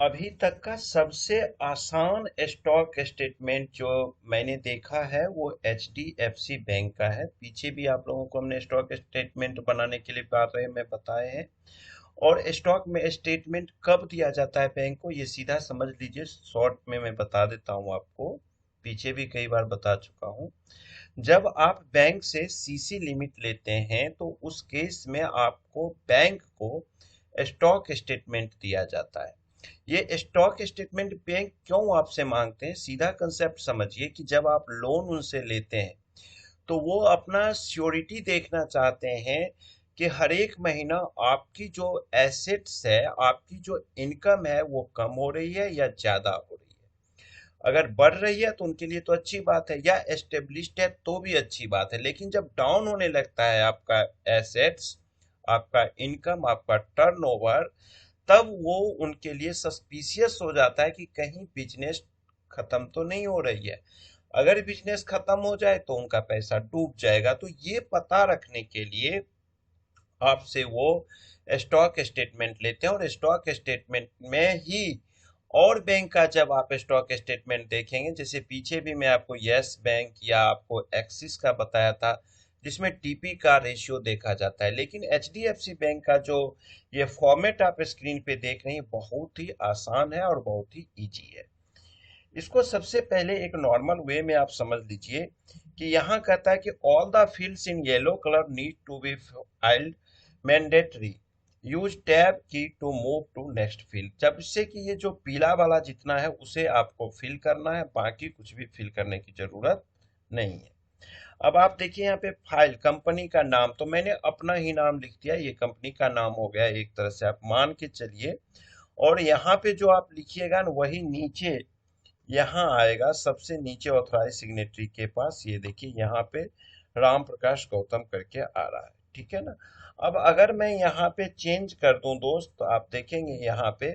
अभी तक का सबसे आसान स्टॉक स्टेटमेंट जो मैंने देखा है वो HDFC बैंक का है। पीछे भी आप लोगों को हमने स्टॉक स्टेटमेंट बनाने के लिए बारे में बताए हैं। और स्टॉक में स्टेटमेंट कब दिया जाता है बैंक को, ये सीधा समझ लीजिए। शॉर्ट में मैं बता देता हूँ आपको, पीछे भी कई बार बता चुका हूँ। जब आप बैंक से सीसी लिमिट लेते हैं तो उस केस में आपको बैंक को स्टॉक स्टेटमेंट दिया जाता है। ये स्टॉक स्टेटमेंट बैंक क्यों आपसे मांगते हैं, सीधा कंसेप्ट समझिए कि जब आप लोन उनसे लेते हैं तो वो अपना श्योरिटी देखना चाहते हैं कि हर एक महीना आपकी जो एसेट्स है, आपकी जो इनकम है वो कम हो रही है या ज्यादा हो रही है। अगर बढ़ रही है तो उनके लिए तो अच्छी बात है, या एस्टेब्लिश्ड है तो भी अच्छी बात है। लेकिन जब डाउन होने लगता है आपका एसेट्स, आपका इनकम, आपका टर्नओवर, तब वो उनके लिए सस्पिशियस हो जाता है कि कहीं बिजनेस खत्म तो नहीं हो रही है। अगर बिजनेस खत्म हो जाए तो उनका पैसा डूब जाएगा। तो ये पता रखने के लिए आपसे वो स्टॉक स्टेटमेंट लेते हैं। और स्टॉक स्टेटमेंट में ही और बैंक का जब आप स्टॉक स्टेटमेंट देखेंगे, जैसे पीछे भी मैं आपको यस बैंक या आपको एक्सिस का बताया था जिसमें टीपी का रेशियो देखा जाता है, लेकिन HDFC बैंक का जो ये फॉर्मेट आप स्क्रीन पे देख रहे हैं बहुत ही आसान है और बहुत ही इजी है। इसको सबसे पहले एक नॉर्मल वे में आप समझ लीजिए कि यहाँ कहता है कि all the fields in yellow colour need to be filled mandatory, use tab key to move to next field. जब से कि ये जो पीला वाला जितना है उसे आपको फिल करना है, बाकी कुछ भी फिल करने की जरूरत नहीं है। अब आप देखिए यहाँ पे फाइल, कंपनी का नाम, तो मैंने अपना ही नाम लिख दिया, ये कंपनी का नाम हो गया एक तरह से आप मान के चलिए। और यहाँ पे जो आप लिखिएगा ना वही नीचे यहाँ आएगा, सबसे नीचे ऑथराइज सिग्नेटरी के पास, ये देखिए यहाँ पे राम प्रकाश गौतम करके आ रहा है। ठीक है ना। अब अगर मैं यहाँ पे चेंज कर दूं दोस्त, तो आप देखेंगे यहाँ पे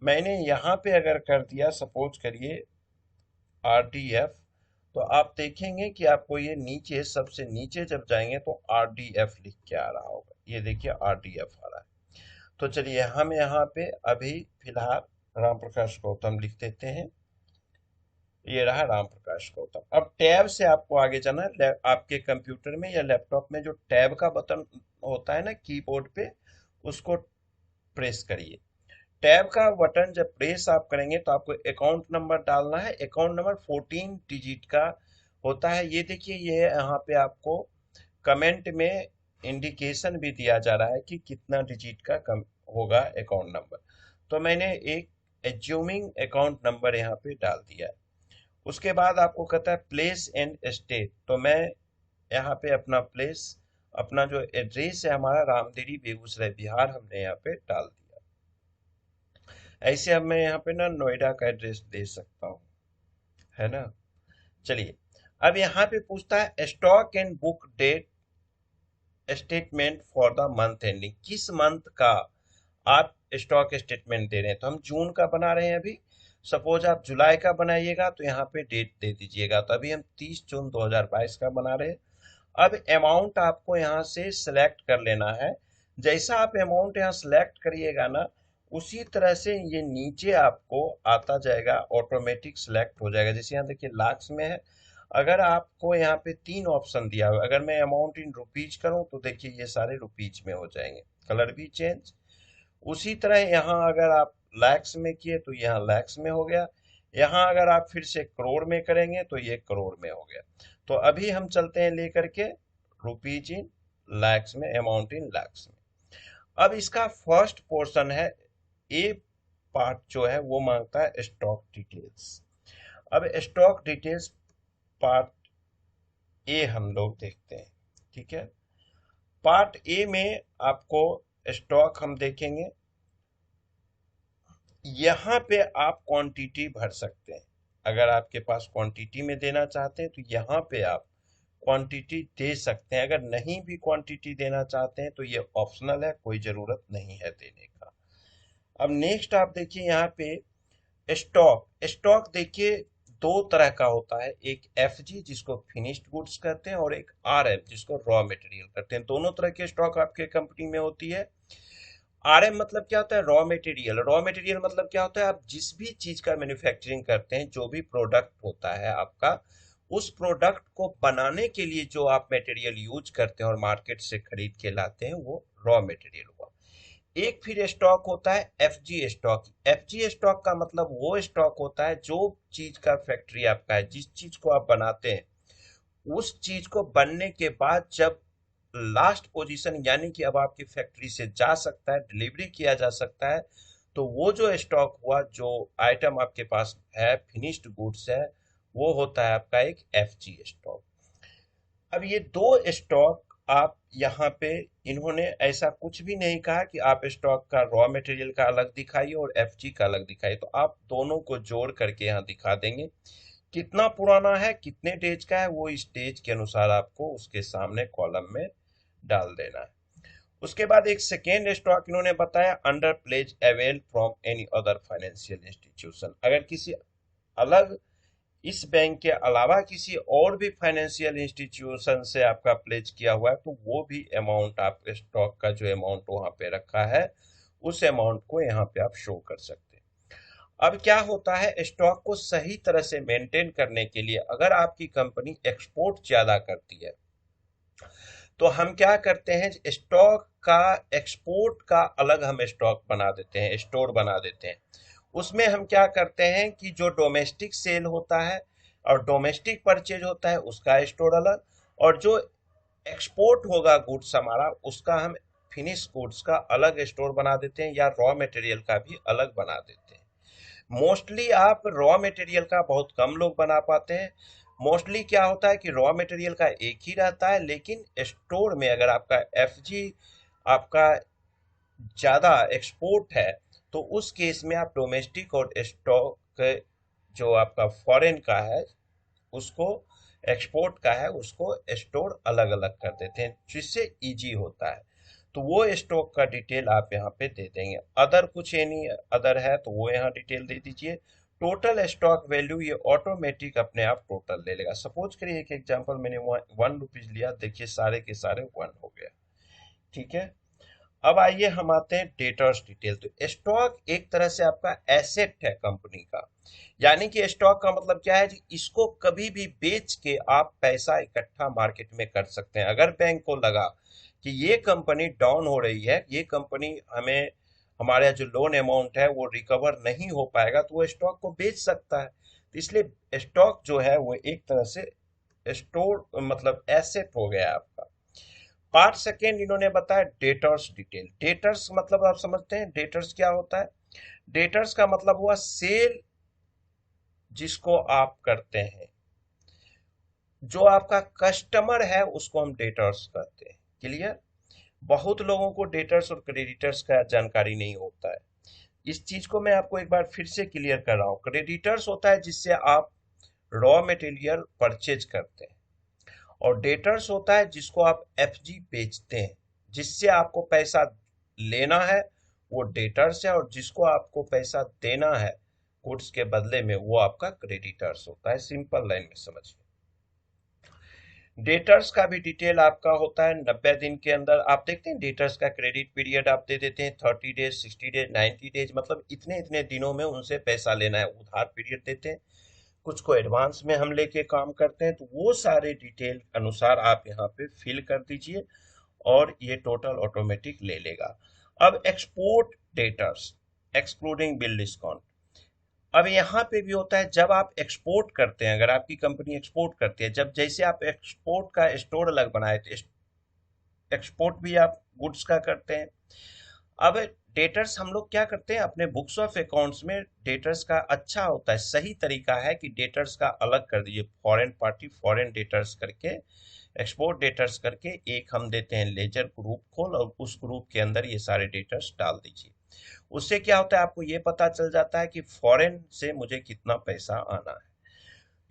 मैंने यहाँ पे अगर कर दिया सपोज करिए RDF, तो आप देखेंगे कि आपको ये नीचे सबसे नीचे जब जाएंगे तो RDF लिख के आ रहा होगा। ये देखिए RDF आ रहा है। तो चलिए हम यहाँ पे अभी फिलहाल राम प्रकाश गौतम लिख देते हैं। ये रहा राम प्रकाश गौतम। अब टैब से आपको आगे जाना है। आपके कंप्यूटर में या लैपटॉप में जो टैब का बटन होता है ना कीबोर्ड पे, उसको प्रेस करिए। टैब का बटन जब प्रेस आप करेंगे तो आपको अकाउंट नंबर डालना है। अकाउंट नंबर 14 डिजिट का होता है। ये देखिए ये यहाँ पे आपको कमेंट में इंडिकेशन भी दिया जा रहा है कि कितना डिजिट का कम होगा अकाउंट नंबर। तो मैंने एक एज्यूमिंग अकाउंट नंबर यहाँ पे डाल दिया है। उसके बाद आपको कहता है प्लेस एंड स्टेट, तो मैं यहाँ पे अपना प्लेस, अपना जो एड्रेस है हमारा रामदेरी बेगूसराय बिहार, हमने यहाँ पे डाल दिया। ऐसे अब मैं यहाँ पे ना नोएडा का एड्रेस दे सकता हूँ, है ना। चलिए, अब यहाँ पे पूछता है stock and book debt statement for the month ending, किस मंथ का आप स्टॉक स्टेटमेंट दे रहे हैं। तो हम जून का बना रहे हैं अभी। सपोज आप जुलाई का बनाइएगा तो यहाँ पे डेट दे दीजिएगा। तो अभी हम 30 जून 2022 का बना रहे हैं। अब अमाउंट आपको यहाँ से सिलेक्ट कर लेना है। जैसा आप अमाउंट यहाँ सिलेक्ट करिएगा ना, उसी तरह से ये नीचे आपको आता जाएगा, ऑटोमेटिक सिलेक्ट हो जाएगा। जैसे यहाँ देखिए लाख्स में है। अगर आपको यहाँ पे 3 ऑप्शन दिया हुआ, अगर मैं अमाउंट इन रुपीज करूँ तो देखिए ये सारे रुपीज में हो जाएंगे, कलर भी चेंज। उसी तरह यहाँ अगर आप लैक्स में किए तो यहाँ लैक्स में हो गया। यहाँ अगर आप फिर से करोड़ में करेंगे तो ये करोड़ में हो गया। तो अभी हम चलते हैं लेकर के रुपीज इन लैक्स में, अमाउंट इन लैक्स में। अब इसका फर्स्ट पोर्शन है, ए पार्ट जो है वो मांगता है स्टॉक डिटेल्स। अब स्टॉक डिटेल्स पार्ट ए हम लोग देखते हैं। ठीक है। पार्ट ए में आपको स्टॉक हम देखेंगे। यहाँ पे आप क्वांटिटी भर सकते हैं। अगर आपके पास क्वांटिटी में देना चाहते हैं तो यहाँ पे आप क्वांटिटी दे सकते हैं। अगर नहीं भी क्वांटिटी देना चाहते हैं तो ये ऑप्शनल है, कोई जरूरत नहीं है देने का। अब नेक्स्ट आप देखिए यहाँ पे स्टॉक। स्टॉक देखिए दो तरह का होता है, एक FG जिसको फिनिश्ड गुड्स कहते हैं और एक RM जिसको रॉ मटेरियल कहते हैं। दोनों तरह के स्टॉक आपके कंपनी में होती है। RM मतलब क्या होता है? Raw material. रॉ मटेरियल मतलब क्या होता है? आप जिस भी चीज का मैन्युफैक्चरिंग करते हैं, जो भी प्रोडक्ट होता है आपका, उस प्रोडक्ट को बनाने के लिए जो आप मटेरियल यूज करते हैं और मार्केट से खरीद के लाते हैं, वो रॉ मटेरियल हुआ। एक फिर स्टॉक होता है FG स्टॉक। FG स्टॉक का मतलब वो स्टॉक होता है जो चीज का फैक्ट्री आपका है, जिस चीज को आप बनाते हैं, उस चीज को बनने के बाद जब लास्ट पोजीशन यानी कि अब आपकी फैक्ट्री से जा सकता है, डिलीवरी किया जा सकता है, तो वो जो स्टॉक हुआ, जो आइटम आपके पास है, फिनिश्ड गुड्स है, वो होता है आपका एक FG स्टॉक। अब ये दो स्टॉक आप यहाँ पे, इन्होंने ऐसा कुछ भी नहीं कहा कि आप स्टॉक का रॉ मटेरियल का अलग दिखाइए और FG का अलग दिखाइए, तो आप दोनों को जोड़ करके यहाँ दिखा देंगे। कितना पुराना है, कितने डेज का है, वो इस डेज के अनुसार आपको उसके सामने कॉलम में डाल देना है। उसके बाद एक सेकेंड स्टॉक इन्होंने बताया, under pledge avail from any other financial institution. अगर किसी अलग, इस बैंक के अलावा किसी और भी फाइनेंशियल इंस्टीट्यूशन से आपका प्लेज किया हुआ है, तो वो भी अमाउंट, आप स्टॉक का जो अमाउंट वहां पे रखा है, उस अमाउंट को यहाँ पे आप शो कर सकते हैं। अब क्या होता है, स्टॉक को सही तरह से मेंटेन करने के लिए, अगर आपकी कंपनी एक्सपोर्ट ज्यादा करती है, तो हम क्या करते हैं, स्टॉक का, एक्सपोर्ट का अलग हम स्टॉक बना देते हैं, स्टोर बना देते हैं। उसमें हम क्या करते हैं कि जो डोमेस्टिक सेल होता है और डोमेस्टिक परचेज होता है, उसका स्टोर अलग, और जो एक्सपोर्ट होगा गुड्स हमारा, उसका हम फिनिश गुड्स का अलग स्टोर बना देते हैं, या रॉ मटेरियल का भी अलग बना देते हैं। मोस्टली आप रॉ मटेरियल का बहुत कम लोग बना पाते हैं। मोस्टली क्या होता है कि रॉ मटेरियल का एक ही रहता है, लेकिन स्टोर में अगर आपका FG आपका ज्यादा एक्सपोर्ट है, तो उस केस में आप डोमेस्टिक और स्टॉक जो आपका फॉरेन का है, उसको, एक्सपोर्ट का है, उसको स्टोर अलग अलग कर देते हैं, जिससे इजी होता है। तो वो स्टॉक का डिटेल आप यहाँ पे दे देंगे। अदर कुछ एनी अदर है तो वो यहाँ डिटेल दे दीजिए। टोटल स्टॉक वैल्यू ये ऑटोमेटिक अपने आप टोटल ले लेगा। सपोज करिए एक एग्जांपल मैंने 1 रुपीज लिया, देखिए सारे के सारे 1 हो गया। ठीक है। अब आइए हम आते हैं डेटर्स डिटेल। तो स्टॉक एक तरह से आपका एसेट है कंपनी का, यानी कि स्टॉक का मतलब क्या है कि इसको कभी भी बेच के आप पैसा इकट्ठा मार्केट में कर सकते हैं। अगर बैंक को लगा कि ये कंपनी डाउन हो रही है, ये कंपनी हमें, हमारा जो लोन अमाउंट है वो रिकवर नहीं हो पाएगा, तो वो स्टॉक को बेच सकता है। तो इसलिए स्टॉक जो है वो एक तरह से स्टोर मतलब एसेट हो गया आपका। पार्ट सेकेंड इन्होंने बताया डेटर्स डिटेल। डेटर्स मतलब आप समझते हैं डेटर्स क्या होता है? डेटर्स का मतलब हुआ सेल जिसको आप करते हैं, जो आपका कस्टमर है उसको हम डेटर्स कहते हैं। क्लियर? बहुत लोगों को डेटर्स और क्रेडिटर्स का जानकारी नहीं होता है। इस चीज को मैं आपको एक बार फिर से क्लियर कर रहा हूँ। क्रेडिटर्स होता है जिससे आप रॉ मटेरियल परचेज करते हैं, और डेटर्स होता है जिसको आप FG बेचते हैं, जिससे आपको पैसा लेना है, वो डेटर्स है, और जिसको आपको पैसा देना है गुड्स के बदले में, वो आपका क्रेडिटर्स होता है। सिंपल लाइन में समझिए। डेटर्स का भी डिटेल आपका होता है 90 दिन के अंदर। आप देखते हैं डेटर्स का क्रेडिट पीरियड आप दे देते हैं 30 डेज, 60 डेज, 90 डेज, मतलब इतने इतने दिनों में उनसे पैसा लेना है, उधार पीरियड देते हैं। कुछ को एडवांस में हम लेके काम करते हैं, तो वो सारे डिटेल अनुसार आप यहाँ पे फिल कर दीजिए, और ये टोटल ऑटोमेटिक ले लेगा। अब export debtors excluding bill discount. अब यहाँ पे भी होता है, जब आप एक्सपोर्ट करते हैं, अगर आपकी कंपनी एक्सपोर्ट करती है, जब जैसे आप एक्सपोर्ट का स्टोर अलग बनाए, तो एक्सपोर्ट भी आप गुड्स का करते हैं। अब डेटर्स हम लोग क्या करते हैं, अपने बुक्स ऑफ अकाउंट्स में डेटर्स का अच्छा होता है, सही तरीका है कि डेटर्स का अलग कर दीजिए, फॉरेन पार्टी फॉरेन डेटर्स करके, एक्सपोर्ट डेटर्स करके एक हम देते हैं लेजर ग्रुप खोल, और उस ग्रुप के अंदर ये सारे डेटर्स डाल दीजिए। उससे क्या होता है, आपको ये पता चल जाता है कि फॉरेन से मुझे कितना पैसा आना है।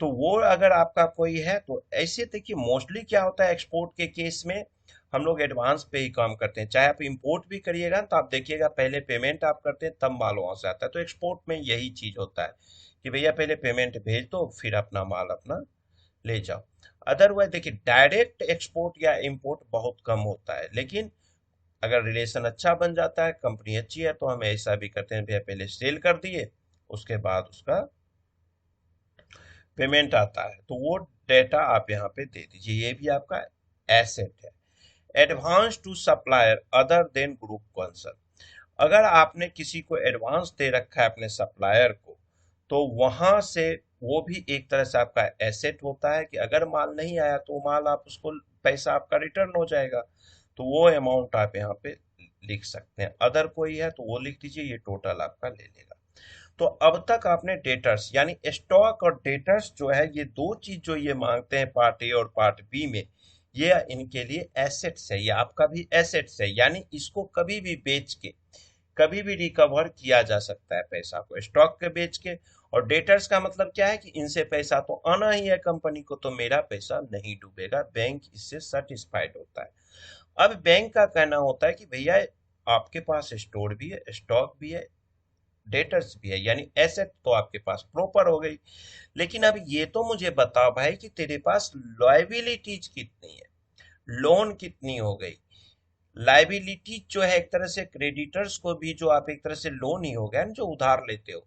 तो वो अगर आपका कोई है, तो ऐसे देखिए मोस्टली क्या होता है एक्सपोर्ट के केस में, हम लोग एडवांस पे ही काम करते हैं। चाहे आप इंपोर्ट भी करिएगा तो आप देखिएगा पहले पेमेंट आप करते हैं, तब माल वहां से आता है। तो एक्सपोर्ट में यही चीज होता है कि भैया पहले पेमेंट भेज दो, फिर अपना माल अपना ले जाओ। अदरवाइज देखिए डायरेक्ट एक्सपोर्ट या इंपोर्ट बहुत कम होता है, लेकिन अगर रिलेशन अच्छा बन जाता है, कंपनी अच्छी है, तो हम ऐसा भी करते हैं भैया पहले सेल कर दिए, उसके बाद उसका पेमेंट आता है, तो वो डेटा आप यहाँ पे दे दीजिए, ये भी आपका एसेट है। Advance to supplier other than group concern, अगर आपने किसी को एडवांस दे रखा है अपने सप्लायर को, तो वहां से वो भी एक तरह से आपका एसेट होता है कि अगर माल नहीं आया तो माल आप उसको, पैसा आपका रिटर्न हो जाएगा, तो वो अमाउंट आप यहाँ पे लिख सकते हैं। अदर कोई है तो वो लिख दीजिए, ये टोटल आपका ले लेगा। तो अब तक आपने डेटर्स यानी स्टॉक और डेटर्स जो है, ये दो चीज जो ये मांगते हैं पार्ट ए और पार्ट बी में, ये इनके लिए एसेट्स है, ये आपका भी एसेट्स है, यानी इसको कभी भी बेच के कभी भी रिकवर किया जा सकता है पैसा को, स्टॉक के बेच के। और डेटर्स का मतलब क्या है कि इनसे पैसा तो आना ही है कंपनी को, तो मेरा पैसा नहीं डूबेगा, बैंक इससे सेटिस्फाइड होता है। अब बैंक का कहना होता है कि भैया आपके पास स्टोर भी है, स्टॉक भी है, डेटर्स भी है, यानी एसेट तो आपके पास प्रॉपर हो गई, लेकिन अब ये तो मुझे बता भाई कि तेरे पास लायबिलिटीज कितनी है, लोन कितनी हो गई। लाइबिलिटी जो है एक तरह से क्रेडिटर्स को भी, जो आप एक तरह से लोन ही हो गया ना जो उधार लेते हो,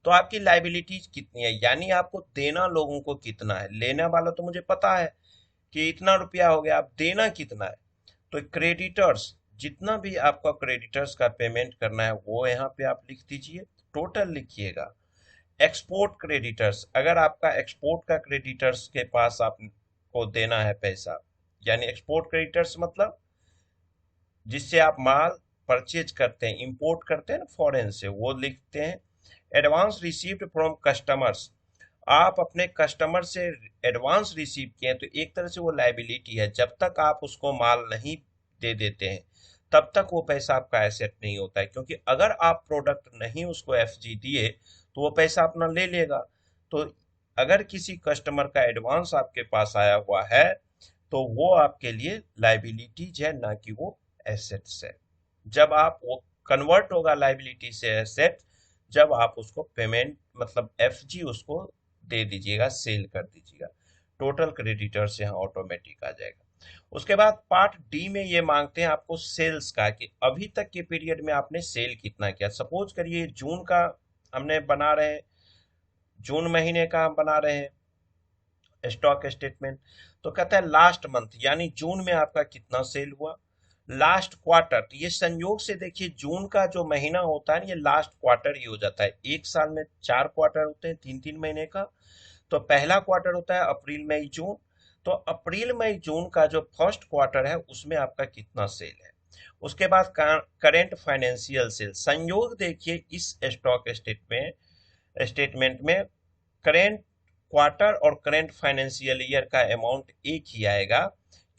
तो आपकी लाइबिलिटीज कितनी है, यानी आपको देना लोगों को कितना है, लेने वाला तो मुझे पता है कि इतना रुपया हो गया, आप देना कितना है। तो क्रेडिटर्स, जितना भी आपका क्रेडिटर्स का पेमेंट करना है वो यहाँ पे आप लिख दीजिए, टोटल लिखिएगा। एक्सपोर्ट क्रेडिटर्स, अगर आपका एक्सपोर्ट का क्रेडिटर्स के पास आपको देना है पैसा, यानी एक्सपोर्ट क्रेडिटर्स मतलब जिससे आप माल परचेज करते हैं, इंपोर्ट करते हैं ना फॉरेन से, वो लिखते हैं। एडवांस रिसीव्ड फ्रॉम कस्टमर्स, आप अपने कस्टमर से एडवांस रिसीव किए हैं, तो एक तरह से वो लाइबिलिटी है, जब तक आप उसको माल नहीं दे देते हैं तब तक वो पैसा आपका एसेट नहीं होता है, क्योंकि अगर आप प्रोडक्ट नहीं उसको एफजी दिए तो वो पैसा अपना ले लेगा। तो अगर किसी कस्टमर का एडवांस आपके पास आया हुआ है तो वो आपके लिए लाइबिलिटीज है, ना कि वो एसेट्स है। जब आप वो कन्वर्ट होगा लाइबिलिटी से एसेट, जब आप उसको पेमेंट मतलब एफजी उसको दे दीजिएगा, सेल कर दीजिएगा, टोटल क्रेडिटर्स यहाँ ऑटोमेटिक आ जाएगा। उसके बाद पार्ट डी में ये मांगते हैं आपको सेल्स का, कि अभी तक के पीरियड में आपने सेल कितना किया। सपोज करिए जून का हमने बना रहे हैं, जून महीने का हम बना रहे हैं स्टॉक स्टेटमेंट, तो कहता है लास्ट मंथ यानी जून में आपका कितना सेल हुआ। लास्ट क्वार्टर, तो ये संयोग से देखिए जून का जो महीना होता है ना, ये लास्ट क्वार्टर ही हो जाता है। एक साल में 4 क्वार्टर होते हैं, 3 3 महीने का। तो पहला क्वार्टर होता है अप्रैल मई जून, तो अप्रैल मई जून का जो फर्स्ट क्वार्टर है उसमें आपका कितना सेल है। उसके बाद करेंट फाइनेंशियल सेल, संयोग देखिए इस स्टॉक स्टेटमेंट में करेंट क्वार्टर और करेंट फाइनेंशियल ईयर का अमाउंट एक ही आएगा,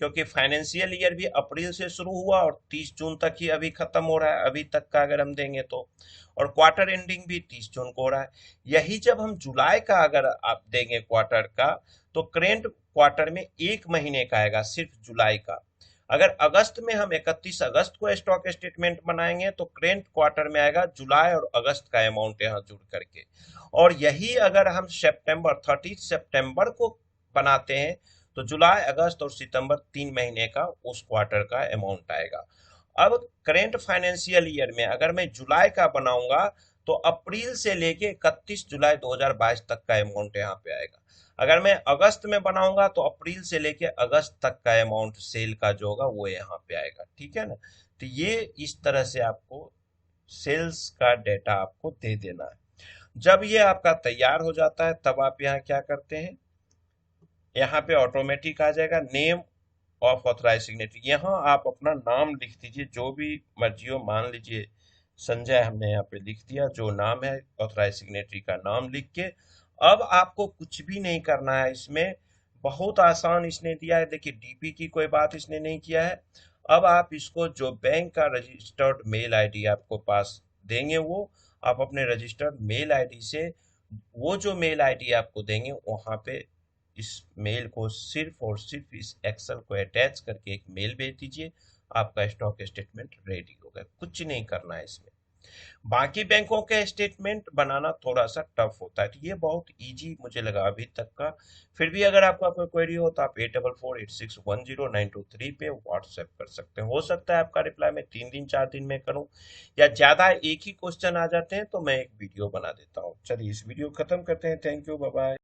क्योंकि फाइनेंशियल ईयर भी अप्रैल से शुरू हुआ और 30 जून तक ही अभी खत्म हो रहा है, अभी तक का अगर हम देंगे तो। और क्वार्टर एंडिंग भी 30 जून को हो रहा है। यही जब हम जुलाई का अगर आप देंगे क्वार्टर का, तो करेंट क्वार्टर में एक महीने का आएगा, सिर्फ जुलाई का। अगर अगस्त में हम 31 अगस्त को स्टॉक स्टेटमेंट बनाएंगे तो करेंट क्वार्टर में आएगा जुलाई और अगस्त का अमाउंट यहाँ जुड़ करके। और यही अगर हम सितंबर 30 सितंबर को बनाते हैं तो जुलाई अगस्त और सितंबर 3 महीने का उस क्वार्टर का अमाउंट आएगा। अब करेंट फाइनेंशियल ईयर में अगर मैं जुलाई का बनाऊंगा तो अप्रैल से लेके 31 जुलाई 2022 तक का अमाउंट यहाँ पे आएगा। अगर मैं अगस्त में बनाऊंगा तो अप्रैल से लेके अगस्त तक का अमाउंट सेल का जो होगा वो यहाँ पे आएगा, ठीक है ना। तो ये इस तरह से आपको सेल्स का डेटा आपको दे देना है। जब ये आपका तैयार हो जाता है तब आप यहाँ क्या करते हैं, यहाँ पे ऑटोमेटिक आ जाएगा नेम ऑफ ऑथराइज सिग्नेटरी, यहाँ आप अपना नाम लिख दीजिए जो भी मर्जी हो। मान लीजिए संजय हमने यहाँ पे लिख दिया, जो नाम है ऑथराइज सिग्नेटरी का नाम लिख के। अब आपको कुछ भी नहीं करना है इसमें, बहुत आसान इसने दिया है। देखिए डीपी की कोई बात इसने नहीं किया है। अब आप इसको जो बैंक का रजिस्टर्ड मेल आईडी आपको पास देंगे, वो आप अपने रजिस्टर्ड मेल आईडी से, वो जो मेल आईडी आपको देंगे वहां पे इस मेल को सिर्फ और सिर्फ इस एक्सेल को अटैच करके एक मेल भेज दीजिए, आपका स्टॉक स्टेटमेंट रेडी हो गया। कुछ नहीं करना है इसमें। बाकी बैंकों के स्टेटमेंट बनाना थोड़ा सा टफ होता है, तो ये बहुत इजी मुझे लगा अभी तक का। फिर भी अगर आपका कोई क्वेरी हो तो आप 8448610923 पे व्हाट्सएप कर सकते हैं। हो सकता है आपका रिप्लाई मैं 3 दिन 4 दिन में करूं, या ज्यादा एक ही क्वेश्चन आ जाते हैं तो मैं एक वीडियो बना देता हूँ। चलिए इस वीडियो खत्म करते हैं। Thank you, bye bye.